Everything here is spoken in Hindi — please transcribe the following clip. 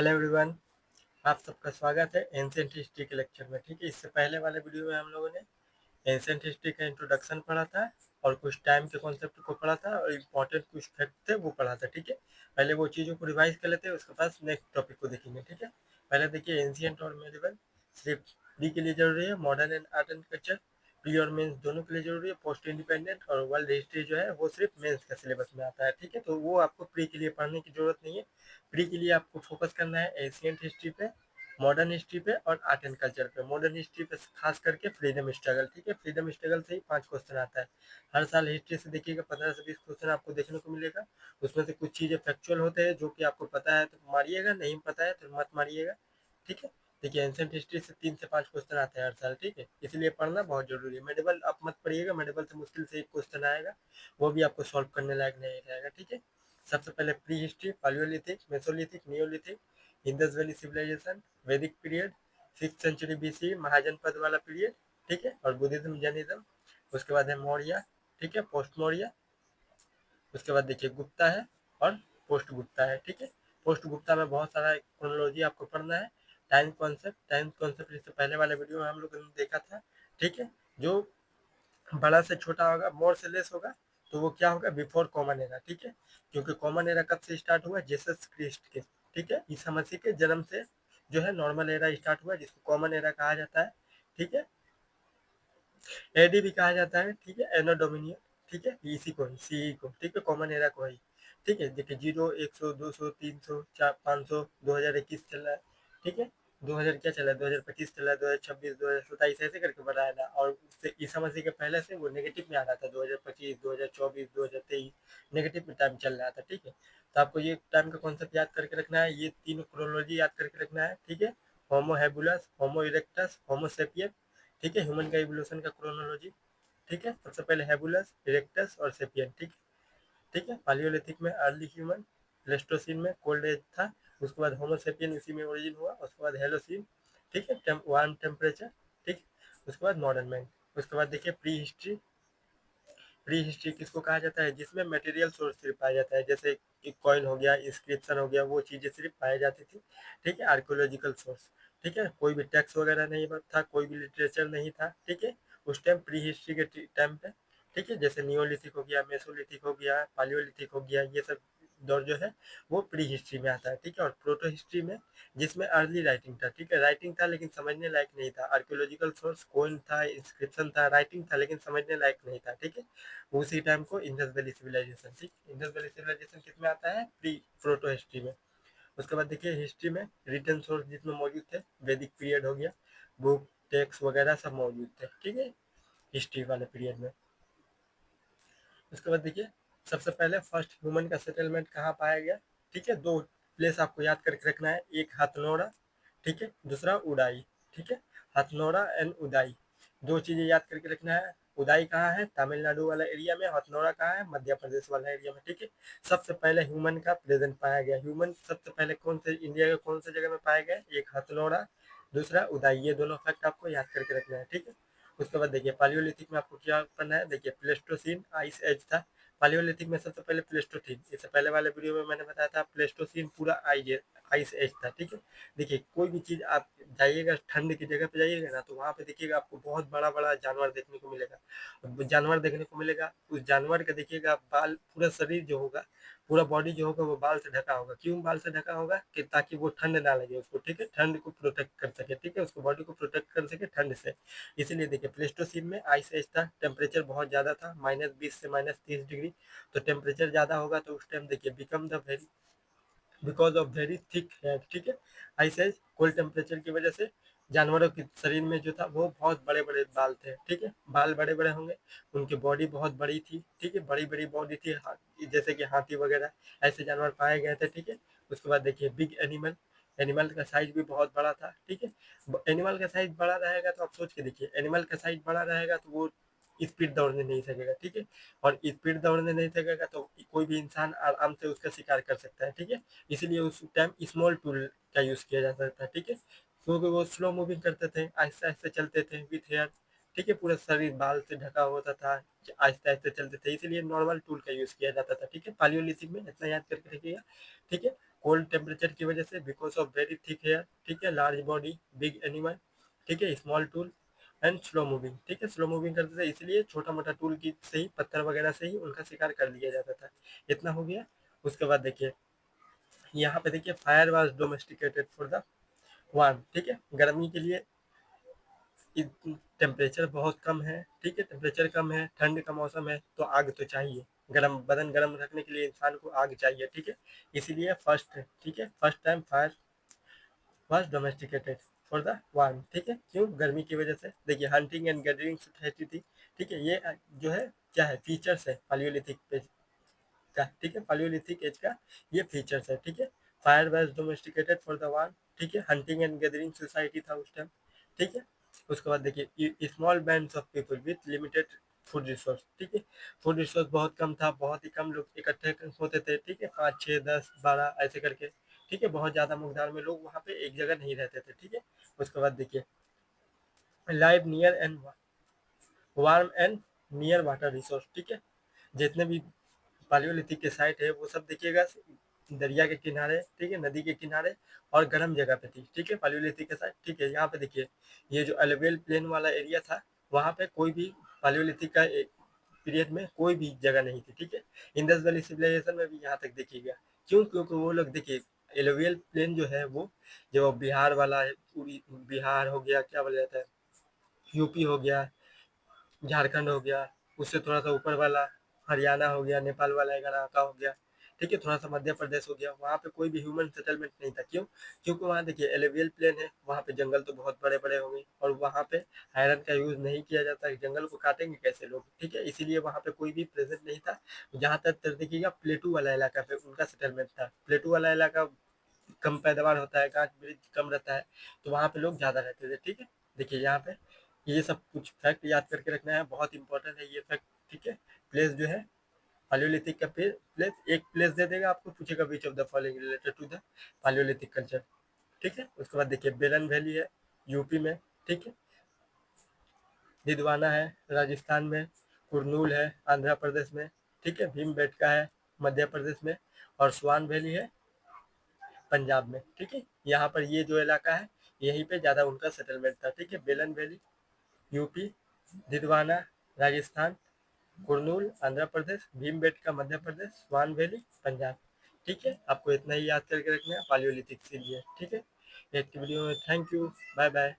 हेलो एवरीवन, आप सबका स्वागत है एंशिएंट हिस्ट्री के लेक्चर में। ठीक है, इससे पहले वाले वीडियो में हम लोगों ने एंशिएंट हिस्ट्री का इंट्रोडक्शन पढ़ा था और कुछ टाइम के कॉन्सेप्ट को पढ़ा था और इम्पोर्टेंट कुछ फैक्ट थे वो पढ़ा था। ठीक है, पहले वो चीज़ों को रिवाइज कर लेते हैं, उसके बाद नेक्स्ट टॉपिक को देखेंगे। ठीक है, पहले देखिए एंशिएंट और मेडिवल सिर्फ प्री के लिए जरूरी है, modern and art and culture pre और मेंस दोनों के लिए जरूरी है। पोस्ट इंडिपेंडेंट और वर्ल्ड हिस्ट्री जो है वो सिर्फ मेंस का सिलेबस में आता है। ठीक है, तो वो आपको प्री के लिए पढ़ने की जरूरत नहीं है। प्री के लिए आपको फोकस करना है एशियंट हिस्ट्री पे, मॉडर्न हिस्ट्री पे और आर्ट एंड कल्चर पे। मॉडर्न हिस्ट्री पे खास करके फ्रीडम स्ट्रगल। ठीक है, फ्रीडम स्ट्रगल से ही 5 क्वेश्चन आता है हर साल। हिस्ट्री से देखिएगा 15 से 20 क्वेश्चन आपको देखने को मिलेगा। उसमें से कुछ चीज़ें फैक्चुअल होते हैं जो कि आपको पता है तो मारिएगा, नहीं पता है तो मत मारिएगा। ठीक है, देखिए एंशिएंट हिस्ट्री से 3 से 5 क्वेश्चन आते हैं हर साल। ठीक है, इसलिए पढ़ना बहुत जरूरी है। मेडिवल आप मत पढ़िएगा, मेडिवल से मुश्किल से एक क्वेश्चन आएगा, वो भी आपको सॉल्व करने लायक नहीं रहेगा। ठीक है, सबसे पहले prehistory, paleolithic, mesolithic, neolithic, Indus valley civilisation, Vedic period, 6th century BC, Mahajanapada वाला पीरियड। ठीक है, और बुद्धिज्म, जैनिज्म। उसके बाद है मौर्य। ठीक है, पोस्ट मौर्य। उसके बाद देखिए गुप्ता है और पोस्ट गुप्ता है। ठीक है, पोस्ट गुप्ता में बहुत सारा क्रोनोलॉजी आपको पढ़ना है। टाइम कॉन्सेप्ट इससे पहले वाले वीडियो में हम लोग ने देखा था। ठीक है, जो बड़ा से छोटा होगा, मोर से लेस होगा, तो वो क्या होगा, बिफोर कॉमन एरा। ठीक है, क्योंकि कॉमन एरा कब से स्टार्ट हुआ, जीसस क्रिस्ट के, ठीक है, ईसा मसीह के जन्म से जो है नॉर्मल एरा स्टार्ट हुआ, जिसको कॉमन एरा कहा जाता है। ठीक है, एडी भी कहा जाता है। ठीक है, एनो डोमिनियन। ठीक है, इसी को सी को, ठीक है, कॉमन एरा को ही। ठीक है, देखिए 0, 100, 200, 300, 500, 2021 चल रहा है। ठीक है, 2000 क्या चला है, 2025 चला है, 2026, 2027 ऐसे करके बढ़ा है ना। और उससे ईसा मसीह के पहले से वो नेगेटिव में आ रहा था, 2025, 2024, 2023 नेगेटिव में टाइम चल रहा था। ठीक है, तो आपको ये टाइम का कॉन्सेप्ट याद करके रखना है, ये तीनों क्रोनोलॉजी याद करके रखना है। ठीक है, होमो हैबुलस, होमो इरेक्टस, होमो सेपियन। ठीक है, ह्यूमन का इवोल्यूशन का क्रोनोलॉजी। ठीक है, सबसे पहले हैबुलस, इरेक्टस और सेपियन। ठीक है, ठीक है, पालियोलिथिक में अर्ली ह्यूमन, प्लेस्टोसिन में कोल्ड एज था, उसके बाद होमो सेपियन इसी में ओरिजिन हुआ, उसके बाद हेलोसिन। ठीक है, वार्म टेम्परेचर। ठीक, उसके बाद मॉडर्न मैन। उसके बाद देखिए प्री हिस्ट्री। प्री हिस्ट्री किसको कहा जाता है, जिसमें मटेरियल सोर्स सिर्फ पाया जाता है, जैसे कि कॉइन हो गया, इंस्क्रिप्शन हो गया, वो चीज़ें सिर्फ पाई जाती थी। ठीक है, आर्कोलॉजिकल सोर्स। ठीक है, कोई भी टेक्स्ट वगैरह नहीं था, कोई भी लिटरेचर नहीं था। ठीक है, उस टाइम प्री हिस्ट्री के टाइम पे। ठीक है, जैसे नियोलिथिक हो गया, मेसोलिथिक हो गया, पालियोलिथिक हो गया, ये सब दौर जो है वो प्री हिस्ट्री में आता है। ठीक है, और प्रोटो हिस्ट्री में, जिसमें अर्ली राइटिंग था। ठीक है, राइटिंग था लेकिन समझने लायक नहीं था। आर्कियोलॉजिकल सोर्स कोइन था, इंस्क्रिप्शन था, राइटिंग था लेकिन समझने लायक नहीं था। ठीक है, उसी टाइम को इंडस वैली सिविलाइजेशन। ठीक, इंडस वैली सिविलाइजेशन किसमें आता है, प्री प्रोटो हिस्ट्री में। उसके बाद देखिए हिस्ट्री में रिटन सोर्स जिसमें मौजूद थे, वैदिक पीरियड हो गया, बुक टेक्स्ट वगैरह सब मौजूद थे। ठीक है, हिस्ट्री वाले पीरियड में। उसके बाद देखिए सबसे पहले फर्स्ट ह्यूमन का सेटलमेंट कहाँ पाया गया। ठीक है, दो प्लेस आपको याद करके रखना है, एक हथनोरा, ठीक है, दूसरा उदाई। ठीक है, हथनोरा एंड उदाई, दो चीजें याद करके रखना है। उदाई कहाँ है, तमिलनाडु वाला एरिया में। हथनोरा कहाँ है, मध्य प्रदेश वाला एरिया में। ठीक है, सबसे पहले ह्यूमन का प्रेजेंट पाया गया। ह्यूमन सबसे पहले कौन से इंडिया के कौन से जगह में पाया गया, एक हथनोरा, दूसरा उदाई, ये दोनों फैक्ट आपको याद करके रखना है। ठीक है, उसके बाद देखिए पालियोलिथिक में आपको क्या करना है, देखिए प्लेस्टोसिन आइस एज था। पालियोलिथिक में सबसे पहले प्लेस्टोसिन, इससे पहले वाले वीडियो में मैंने बताया था प्लेस्टोसिन पूरा आइस एज था। ठीक है, देखिए कोई भी चीज आप जाइएगा ठंड की जगह पे जाइएगा ना, तो वहां पे देखिएगा आपको बहुत बड़ा बड़ा जानवर देखने को मिलेगा। जानवर देखने को मिलेगा, उस जानवर का देखिएगा बाल, पूरा शरीर जो होगा, पूरा बॉडी जो होगा वो बाल से ढका होगा। क्यों बाल से ढका होगा, कि ताकि वो ठंड ना लगे उसको। ठीक है, ठंड को प्रोटेक्ट कर सके। ठीक है, उसको बॉडी को प्रोटेक्ट कर सके ठंड से। इसीलिए देखिए प्लेस्टोसीन में आइस एज था, टेम्परेचर बहुत ज़्यादा था, -20 से -30 डिग्री। तो टेम्परेचर ज़्यादा होगा तो उस टाइम देखिए become the very, because of very thick hair. ठीक है, आइस एज कोल्ड टेम्परेचर की वजह से जानवरों के शरीर में जो था वो बहुत बड़े बड़े बाल थे। ठीक है, बाल बड़े बड़े होंगे, उनकी बॉडी बहुत बड़ी थी। ठीक है, बड़ी बड़ी बॉडी थी, जैसे कि हाथी वगैरह ऐसे जानवर पाए गए थे। ठीक है, उसके बाद देखिए बिग एनिमल, एनिमल का साइज भी बहुत बड़ा था। ठीक है, एनिमल का साइज बड़ा रहेगा तो आप सोच के देखिए, एनिमल का साइज बड़ा रहेगा तो वो स्पीड दौड़ने नहीं सकेगा। ठीक है, और स्पीड दौड़ने नहीं सकेगा तो कोई भी इंसान आराम से उसका शिकार कर सकता है। ठीक है, इसलिए उस टाइम स्मॉल टूल का यूज किया जा सकता है। ठीक है, क्योंकि वो स्लो मूविंग करते थे, आहिस्ते आहिस्ते चलते थे विथ हेयर। ठीक है, पूरा शरीर बाल से ढका होता था, आहिस्ते आहिस्ते चलते थे, इसलिए नॉर्मल टूल का यूज किया जाता था। ठीक है, पालियोलिथिक में इतना याद करके रखिएगा। ठीक है, कोल्ड टेम्परेचर की वजह से, because of very thick hair, ठीक है, लार्ज बॉडी, बिग एनिमल, ठीक है, small tool and slow moving, ठीक है, स्लो मूविंग करते थे इसलिए छोटा मोटा टूल की से ही, पत्थर वगैरह से ही उनका शिकार कर लिया जाता था। इतना हो गया। उसके बाद देखिए यहाँ पे देखिए fire was domesticated for the warm, ठीक है, गर्मी के लिए टेम्परेचर बहुत कम है, ठीक है, टेम्परेचर कम है, ठंड का मौसम है तो आग तो चाहिए, गरम बदन गरम रखने के लिए इंसान को आग चाहिए, ठीक है, इसीलिए फर्स्ट, ठीक है, first time fire was domesticated for the warm, ठीक है, क्यों, गर्मी की वजह से। देखिए हंटिंग एंड गैदरिंग सोसाइटी थी, ठीक है, ये जो है क्या है, फीचर्स है पालियोलिथिक पेज का, ठीक है, पालियोलिथिक एज का ये फीचर्स है, ठीक है। Fire was domesticated for the war, ठीक है, हंटिंग एंड गैदरिंग सोसाइटी था उस टाइम, ठीक है। उसके बाद देखिए small bands of people with limited food resource, ठीक है, फूड रिसोर्स बहुत कम था, बहुत ही कम लोग इकट्ठे होते थे, ठीक है, 5 6 10 12 ऐसे करके, ठीक है, बहुत ज़्यादा मकदार में लोग वहाँ पे एक जगह नहीं रहते थे, ठीक है। उसके बाद देखिए live near and warm and near water resource, ठीक है, जितने भी पालियोलिथिक के साइट है वो सब देखिएगा दरिया के किनारे, ठीक है, नदी के किनारे और गर्म जगह पे थी, ठीक है, पालियोलिथिक के साइट, ठीक है। यहाँ पे देखिए ये जो एलोवेल प्लेन वाला एरिया था वहाँ पे कोई भी पालियोलिथिक का पीरियड में कोई भी जगह नहीं थी, ठीक है। इंडस वैली सिविलाइजेशन में भी यहाँ तक देखिएगा, क्यों, क्योंकि वो लोग देखिए एलोवियल प्लेन जो है वो जो बिहार वाला है, पूरी बिहार हो गया, क्या बोला जाता है, यूपी हो गया, झारखंड हो गया, उससे थोड़ा सा ऊपर वाला हरियाणा हो गया, नेपाल वाला इलाका हो गया, ठीक है, थोड़ा सा मध्य प्रदेश हो गया, वहाँ पे कोई भी ह्यूमन सेटलमेंट नहीं था, क्यों, क्योंकि वहाँ देखिए एलुवियल प्लेन है, वहाँ पे जंगल तो बहुत बड़े बड़े होंगे और वहाँ पे आयरन का यूज नहीं किया जाता है, जंगल को काटेंगे कैसे लोग, ठीक है, इसीलिए वहाँ पे कोई भी प्रेजेंट नहीं था। जहाँ तक देखिएगा प्लेटू वाला इलाका पे उनका सेटलमेंट था, प्लेटू वाला इलाका कम पैदावार होता है, गाछ वृक्ष कम रहता है, तो वहाँ पे लोग ज़्यादा रहते थे, ठीक है। देखिए यहाँ पे ये सब कुछ फैक्ट याद करके रखना है, बहुत इंपॉर्टेंट है ये फैक्ट, ठीक है। प्लेस जो है पालियोलिथिक का प्लेस, एक प्लेस दे देगा आपको, पूछेगा which of the following related to the paleolithic culture, ठीक है। उसके बाद देखिए बेलन वैली है यूपी में, ठीक है, दिदवाना है राजस्थान में, कुरनूल है आंध्र प्रदेश में, ठीक है, भीमबेटका है मध्य प्रदेश में और स्वान वैली है पंजाब में, ठीक है। यहाँ पर ये जो इलाका है यहीं पे ज़्यादा उनका सेटलमेंट था, ठीक है, बेलन वैली यूपी, दिदवाना राजस्थान, कुरनूल आंध्र प्रदेश, भीमबेटका मध्य प्रदेश, स्वान वैली पंजाब, ठीक है। आपको इतना ही याद करके रखना है पालियोलिथिक से लिए, ठीक है। एक वीडियो में थैंक यू, बाय बाय।